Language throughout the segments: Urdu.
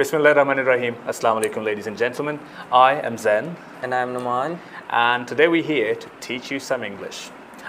Bismillahirrahmanirrahim. Assalamu alaikum, ladies and gentlemen. I am Zen. And I'm Numan. And today we're here to teach you some English.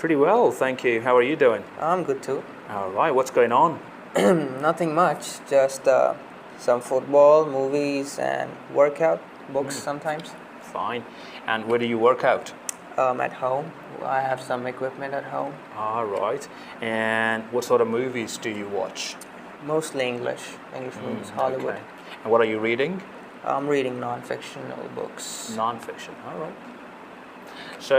Pretty well, thank you. How are you doing? I'm good too. All right, what's going on? Nothing much, just some football, movies and workout, books sometimes. Fine. And where do you work out? At home. I have some equipment at home. All right. And what sort of movies do you watch? Mostly English movies, Hollywood. Okay. And what are you reading? I'm reading non-fictional books. Non-fiction. All right. So,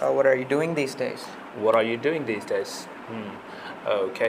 What are you doing these days? What are you doing these days? Okay.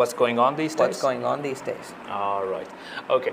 What's going on these days? What's going on these days? All right. Okay.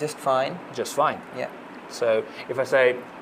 Just fine. Just fine. Yeah. So if I say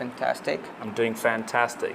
fantastic. I'm doing fantastic.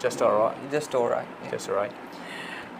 Just alright. Just alright. Yeah. Just alright.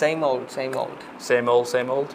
Same old. Same old.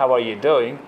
How are you doing,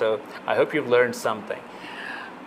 So I hope you've learned something.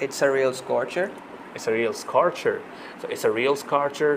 It's a real scorcher. It's a real scorcher. So it's a real scorcher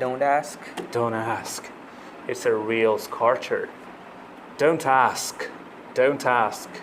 Don't ask. Don't ask. It's a real scorcher. Don't ask. Don't ask.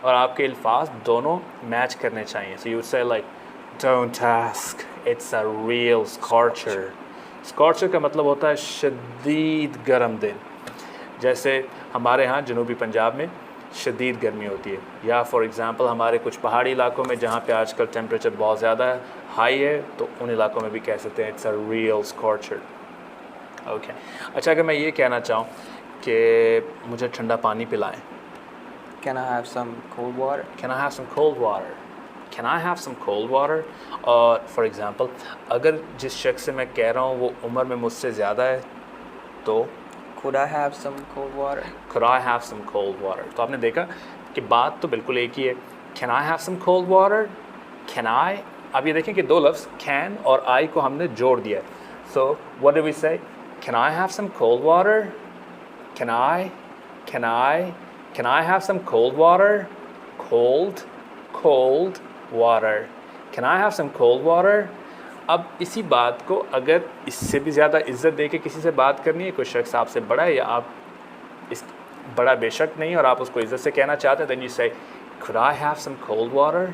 اور آپ کے الفاظ دونوں میچ کرنے چاہیے. So you would say like don't ask, it's a real scorcher. scorcher کا مطلب ہوتا ہے شدید گرم دن. جیسے ہمارے ہاں جنوبی پنجاب میں شدید گرمی ہوتی ہے, یا فار ایگزامپل ہمارے کچھ پہاڑی علاقوں میں جہاں پہ آج کل ٹیمپریچر بہت زیادہ ہائی ہے, تو ان علاقوں میں بھی کہہ سکتے ہیں اٹس اے ریئل اسکارچر. اوکے, اچھا اگر میں یہ کہنا چاہوں کہ مجھے ٹھنڈا پانی پلائیں, Can I have some cold water? Can I have some cold water? Can I have some cold water? اور فار ایگزامپل اگر جس شخص سے میں کہہ رہا ہوں وہ عمر میں مجھ سے زیادہ ہے تو Could I have some cold water? Could I have some cold water? تو آپ نے دیکھا کہ بات تو بالکل ایک ہی ہے. Can I have some cold water? Can I? اب یہ دیکھیں کہ دو لفظ can اور I کو ہم نے جوڑ دیا. So what do we say? Can I have some cold water? Can I? Can I? Can I have some cold water? Cold, cold water. Can I have some cold water? اب اسی بات کو اگر اس سے بھی زیادہ عزت دے کے کسی سے بات کرنی ہے, کوئی شخص آپ سے بڑا ہے یا آپ اس بڑا بے شک نہیں اور آپ اس کو عزت سے کہنا چاہتے ہیں, then you say could I have some cold water?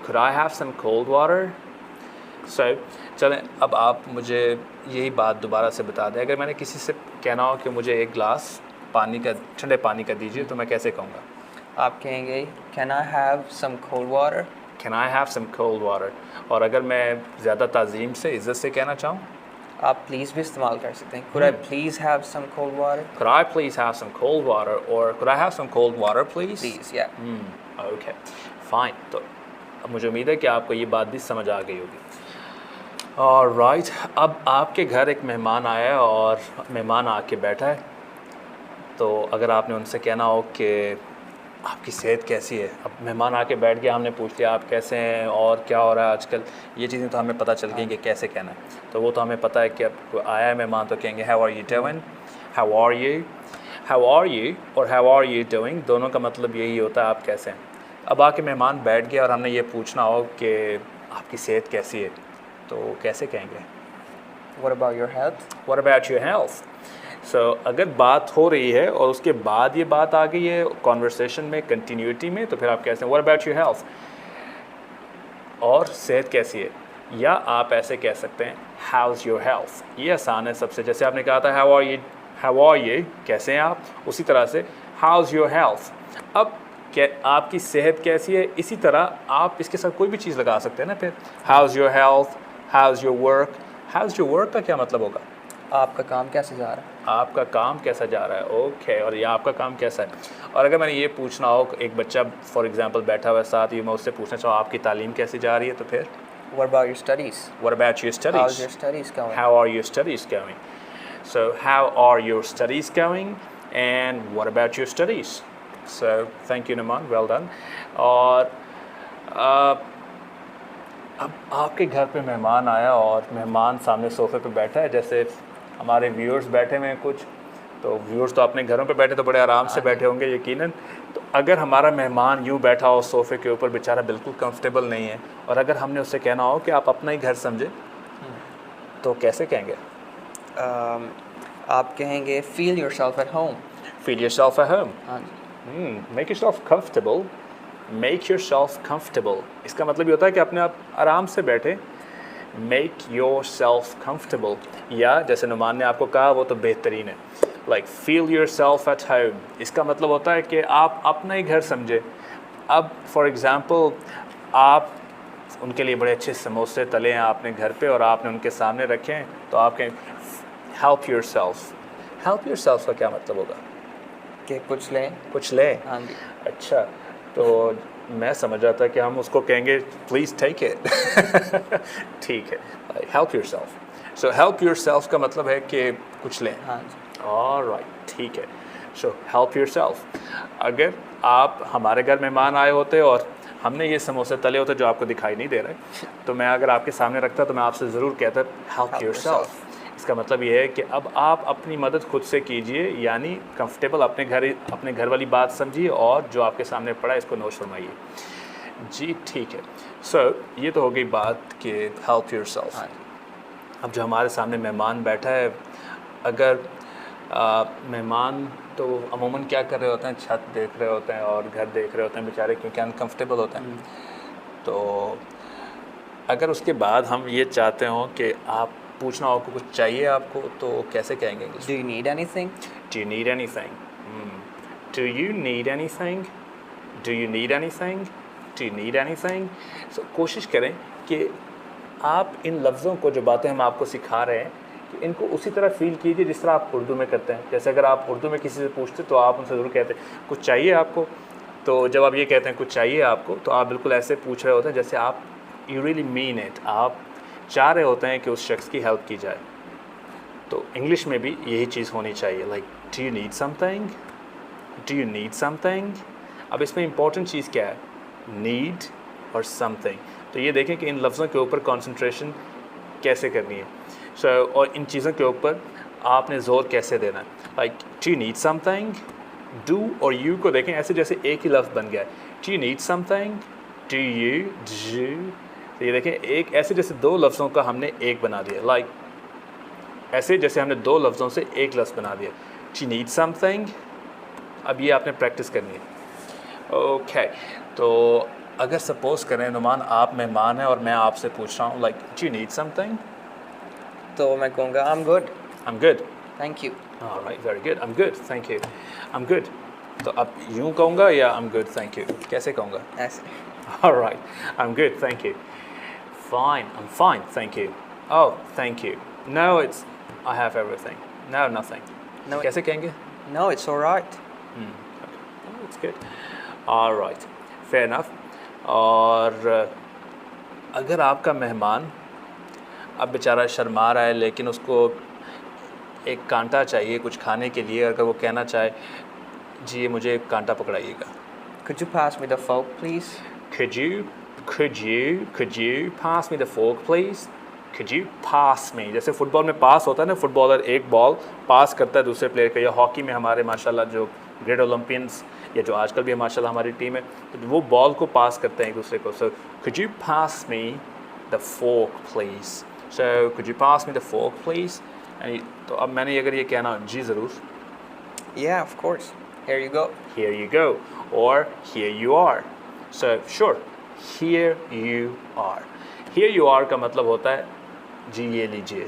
Could I have some cold water? So چلیں اب آپ مجھے یہی بات دوبارہ سے بتا دیں, اگر میں نے کسی سے کہنا ہو کہ مجھے ایک گلاس پانی کا ٹھنڈے پانی کا دیجیے تو میں کیسے کہوں گا؟ آپ کہیں گے Can I have some cold water? Can I have some cold water? اور اگر میں زیادہ تعظیم سے عزت سے کہنا چاہوں, آپ پلیز بھی استعمال کر سکتے ہیں. Could I please have some cold water? could I please have some cold water? Or could I have some cold water please? Please, yeah. Okay, fine. تو اب مجھے امید ہے کہ آپ کو یہ بات بھی سمجھ آ گئی ہوگی. Alright, اب آپ کے گھر ایک مہمان آیا ہے اور مہمان آ کے بیٹھا ہے, تو اگر آپ نے ان سے کہنا ہو کہ آپ کی صحت کیسی ہے, اب مہمان آ کے بیٹھ گیا, ہم نے پوچھ لیا آپ کیسے ہیں اور کیا ہو رہا ہے آج کل, یہ چیزیں تو ہمیں پتہ چل گئی کہ کیسے کہنا ہے. تو وہ تو ہمیں پتہ ہے کہ اب آیا ہے مہمان تو کہیں گے how are you doing, how are you, how are you اور how are you doing, دونوں کا مطلب یہی ہوتا ہے آپ کیسے ہیں. اب آ کے مہمان بیٹھ گیا اور ہم نے یہ پوچھنا ہو کہ آپ کی صحت کیسی ہے, تو کیسے کہیں گے؟ What about your health? What about your health? So اگر بات ہو رہی ہے اور اس کے بعد یہ بات آ گئی ہے کانورسیشن میں, کنٹینیوٹی میں, تو پھر آپ کہتے ہیں What about your health? اور صحت کیسی ہے, یا آپ ایسے کہہ سکتے ہیں How's your health? یہ آسان ہے سب سے. جیسے آپ نے کہا تھا How are you کیسے ہیں آپ, اسی طرح سے How's your health. اب کہ آپ کی صحت کیسی ہے, اسی طرح آپ اس کے ساتھ کوئی بھی چیز لگا سکتے ہیں نا پھر. How's your health? How's your work? How's your work کا کیا مطلب ہوگا؟ آپ کا کام کیسے جا رہا ہے؟ آپ کا کام کیسا جا رہا ہے. اوکے, اور یہ آپ کا کام کیسا ہے. اور اگر میں نے یہ پوچھنا ہو, ایک بچہ فار ایگزامپل بیٹھا ہوا ہے ساتھ, یہ میں اس سے پوچھنا چاہوں آپ کی تعلیم کیسی جا رہی ہے, تو پھر What about your studies? What about your studies? How's your studies going? How are your studies going? So how are your studies going and what about your studies? So thank you Naman, well done. اور اب آپ کے گھر پہ مہمان آیا اور مہمان سامنے صوفے پہ بیٹھا ہے, جیسے ہمارے ویورز بیٹھے ہوئے ہیں کچھ, تو ویورز تو اپنے گھروں پہ بیٹھے تو بڑے آرام سے بیٹھے ہوں گے یقیناً. تو اگر ہمارا مہمان یوں بیٹھا ہو صوفے کے اوپر, بیچارہ بالکل کمفرٹیبل نہیں ہے, اور اگر ہم نے اس سے کہنا ہو کہ آپ اپنا ہی گھر سمجھے, تو کیسے کہیں گے؟ آپ کہیں گے Feel yourself at home. Feel yourself at home. ہاں جی. Make yourself comfortable. Make yourself comfortable. اس کا مطلب یہ ہوتا ہے کہ اپنے آپ آرام سے بیٹھے. Make yourself comfortable. یا جیسے نعمان نے آپ کو کہا وہ تو بہترین ہے. Like feel yourself at home. اس کا مطلب ہوتا ہے کہ آپ اپنا ہی گھر سمجھے. اب فار ایگزامپل آپ ان کے لیے بڑے اچھے سموسے تلے ہیں آپ نے گھر پہ اور آپ نے ان کے سامنے رکھے ہیں, تو آپ کہیں help yourself. Help yourself کا کیا مطلب ہوگا؟ کہ کچھ لیں. کچھ لیں. ہاں جی. اچھا, تو میں سمجھ رہا تھا کہ ہم اس کو کہیں گے پلیز ٹیک اٹ. ٹھیک ہے, help your self. So help your self کا مطلب ہے کہ کچھ لیں. ہاں جی. آلرائٹ, ٹھیک ہے. So help your self. اگر آپ ہمارے گھر مہمان آئے ہوتے اور ہم نے یہ سموسے تلے ہوتے جو آپ کو دکھائی نہیں دے رہے, تو میں اگر آپ کے سامنے رکھتا تو میں آپ سے ضرور کہتا ہیلپ یور سیلف. اس کا مطلب یہ ہے کہ اب آپ اپنی مدد خود سے کیجئے, یعنی کمفرٹیبل اپنے گھر والی بات سمجھیے اور جو آپ کے سامنے پڑا ہے اس کو نوش فرمائیے. جی ٹھیک ہے. سو یہ تو ہو گئی بات کہ ہیلپ یور سیلف. اب جو ہمارے سامنے مہمان بیٹھا ہے, اگر مہمان تو عموماً کیا کر رہے ہوتے ہیں, چھت دیکھ رہے ہوتے ہیں اور گھر دیکھ رہے ہوتے ہیں بیچارے, کیونکہ انکمفرٹیبل ہوتے ہیں. تو اگر اس کے بعد ہم یہ چاہتے ہوں کہ آپ پوچھنا ہو کہ کچھ چاہیے آپ کو, تو کیسے کہیں گے English? Do you need anything? Do you need anything? Do you need anything? Do you need anything? Do you need anything? So, کوشش کریں کہ آپ ان لفظوں کو, جو باتیں ہم آپ کو سکھا رہے ہیں, کہ ان کو اسی طرح فیل کیجیے جس طرح آپ اردو میں کرتے ہیں. جیسے اگر آپ اردو میں کسی سے پوچھتے تو آپ ان سے ضرور کہتے ہیں کچھ چاہیے آپ کو. تو جب آپ یہ کہتے ہیں کچھ چاہیے آپ کو, تو آپ بالکل ایسے پوچھ رہے ہوتے ہیں جیسے آپ یو ریئلی مین اٹ, آپ چاہ رہے ہوتے ہیں کہ اس شخص کی ہیلپ کی جائے. تو انگلش میں بھی یہی چیز ہونی چاہیے, like do you need some thing, do you need some thing. اب اس میں امپورٹنٹ چیز کیا ہے, نیڈ اور سم تھنگ. تو یہ دیکھیں کہ ان لفظوں کے اوپر کانسنٹریشن کیسے کرنی ہے. اور ان چیزوں کے اوپر آپ نے زور کیسے دینا ہے. Like do you need some thing, do اور یو کو دیکھیں ایسے جیسے ایک ہی لفظ بن گیا ہے. Do you need some thing, do you, تو یہ دیکھیں ایک ایسے جیسے دو لفظوں کا ہم نے ایک بنا دیا, لائک ایسے جیسے ہم نے دو لفظوں سے ایک لفظ بنا دیا. Do you need some thing. اب یہ آپ نے پریکٹس کرنی ہے. اوکے, تو اگر سپوز کریں نعمان آپ مہمان ہیں اور میں آپ سے پوچھ رہا ہوں like do you need some thing, تو میں کہوں گا I'm good. I'm good. Thank you. All right, very good. I'm good, thank you. I'm good. تو اب یوں کہوں گا یا I'm good, thank you, کیسے کہوں گا؟ ایسے. All right, I'm good, thank you. Fine, I'm fine, thank you. Oh, thank you. No, it's I have everything. No, nothing. No, کیسے کہیں گے؟ no, it's all right. Okay. Oh, it's good. All right, fair enough. اور اگر آپ کا مہمان اب بیچارہ شرما رہا ہے لیکن اس کو ایک کانٹا چاہیے کچھ کھانے کے لیے, اگر وہ کہنا چاہے جی مجھے ایک کانٹا پکڑائیے گا. Could you pass me the fork, please? Could you pass me the fork, please? Could you pass me? جیسے فٹ بال میں پاس ہوتا ہے نا, فٹ بالر ایک بال پاس کرتا ہے دوسرے پلیئر کا, یا ہاکی میں ہمارے ماشاءاللہ جو گریٹ اولمپئنس یا جو آج کل بھی ماشاءاللہ ہماری ٹیم ہے, وہ بال کو پاس کرتے ہیں ایک دوسرے کو. So could you pass me the fork, please? So could you pass me the fork, please? تو اب میں نے اگر یہ کہنا جی ضرور, Yeah, of course. Here you go. here you go, or here you are. So sure, here you are. Here you are کا مطلب ہوتا ہے جی یہ لیجیے.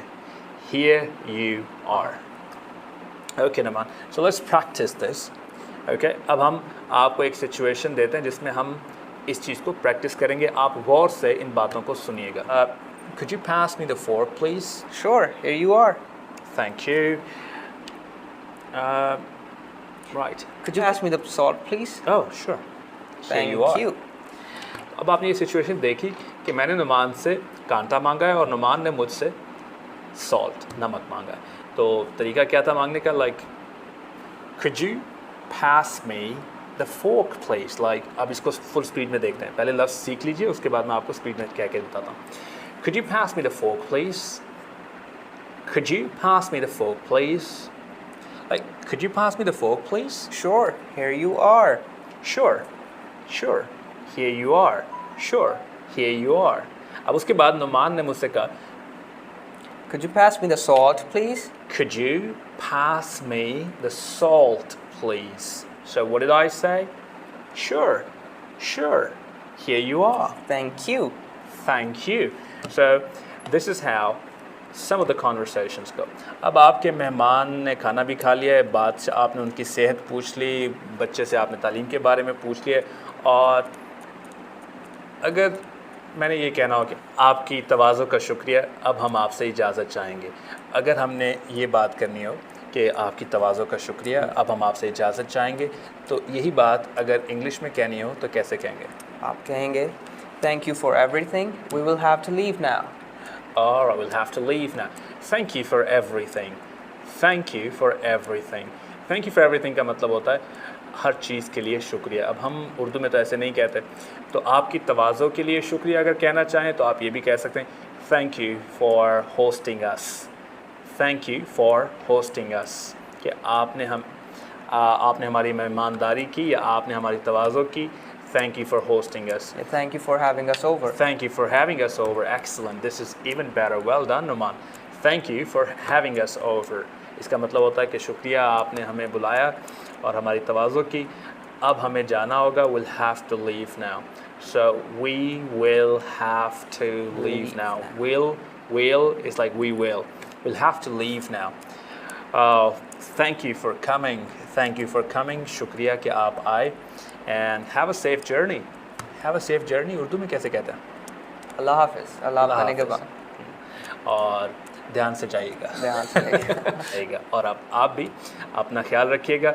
Here you are. Okay, Naman. So let's practice this. Okay, اب ہم آپ کو ایک سچویشن دیتے ہیں جس میں ہم اس چیز کو پریکٹس کریں گے. آپ غور سے ان باتوں کو سنیے گا. Could you pass me the fork, please? Sure, here you are. Thank you. Right. Could you pass me the salt, please? Oh, sure. Thank you. اب آپ نے یہ سچویشن دیکھی کہ میں نے نعمان سے کانٹا مانگا ہے اور نعمان نے مجھ سے سالٹ, نمک مانگا ہے. تو طریقہ کیا تھا مانگنے کا, like could you pass me the fork, please? Like اب اس کو فل اسپیڈ میں دیکھتے ہیں. پہلے لفظ سیکھ لیجئے, اس کے بعد میں آپ کو اسپیڈ میں کہہ کے بتاتا ہوں. Could you pass me the fork, please? Could you pass me the fork, please? Like, could you pass me the fork, please? Sure, here you are. Sure, sure, here you are. Sure, here you are. اب اس کے بعد نعمان نے مجھ سے کہا, Could you pass me the salt, please? could you pass me the salt, please? So what did I say? Sure, sure, here you are. Thank you. Thank you. So this is how some of the conversations go. اب آپ کے مہمان نے کھانا بھی کھا لیا ہے, بات آپ نے ان کی صحت پوچھ لی, بچے سے آپ نے تعلیم کے بارے میں پوچھ لیا, اور اگر میں نے یہ کہنا ہو کہ آپ کی تواضع کا شکریہ, اب ہم آپ سے اجازت چاہیں گے. اگر ہم نے یہ بات کرنی ہو کہ آپ کی تواضع کا شکریہ, اب ہم آپ سے اجازت چاہیں گے, تو یہی بات اگر انگلش میں کہنی ہو تو کیسے کہیں گے؟ آپ کہیں گے, Thank you for everything. We will have to leave now. Or I will have to leave now. Thank you for everything. Thank you for everything. Thank you for everything کا مطلب ہوتا ہے ہر چیز کے لیے شکریہ. اب ہم اردو میں تو ایسے نہیں کہتے, تو آپ کی تواضع کے لیے شکریہ اگر کہنا چاہیں تو آپ یہ بھی کہہ سکتے ہیں, Thank you for hosting us. Thank you for hosting us. کہ آپ نے ہماری مہمانداری کی یا آپ نے ہماری تواضع کی. Thank you for hosting us. Thank you for having us over. Thank you for having us over. Excellent. This is even better. Well done, Numan. Thank you for having us over. اس کا مطلب ہوتا ہے کہ شکریہ آپ نے ہمیں بلایا اور ہماری تواضع کی. اب ہمیں جانا ہوگا. we'll have to leave now. So we will have to leave now. will is like we will. We'll have to leave now. Thank you for coming. Thank you for coming. شکریہ کہ آپ آئے. And have a safe journey. Have a safe journey Urdu میں کیسے کہتے ہیں؟ اللہ حافظ. اللہ آپ کے بعد. اور دھیان سے جائیے گا. دھیان سے جائیے گا. اور آپ بھی اپنا خیال رکھیے گا.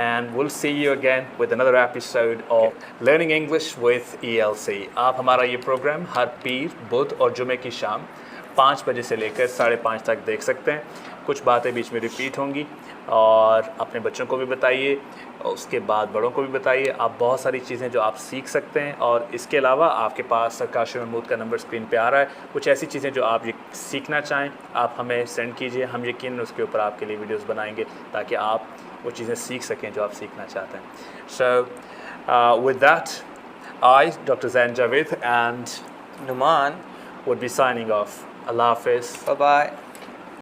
And we'll see you again with another episode of Learning English with ELC. آپ ہمارا یہ پروگرام ہر پیر، بدھ اور جمعے کی شام 5 بجے سے لے کر 5:30 تک دیکھ سکتے ہیں. کچھ باتیں بیچ میں ریپیٹ ہوں گی اور اپنے بچوں کو بھی بتائیے، اس کے بعد بڑوں کو بھی بتائیے. آپ بہت ساری چیزیں جو آپ سیکھ سکتے ہیں. اور اس کے علاوہ آپ کے پاس سرکار شیر محمود کا نمبر اسکرین پہ آ رہا ہے. کچھ ایسی چیزیں جو آپ یہ سیکھنا چاہیں آپ ہمیں سینڈ کیجئے. ہم یقیناً اس کے اوپر آپ کے لیے ویڈیوز بنائیں گے تاکہ آپ وہ چیزیں سیکھ سکیں جو آپ سیکھنا چاہتے ہیں. So with that, I, Dr. Zain Javed and Numan would be signing off. Allah Hafiz. Bye bye.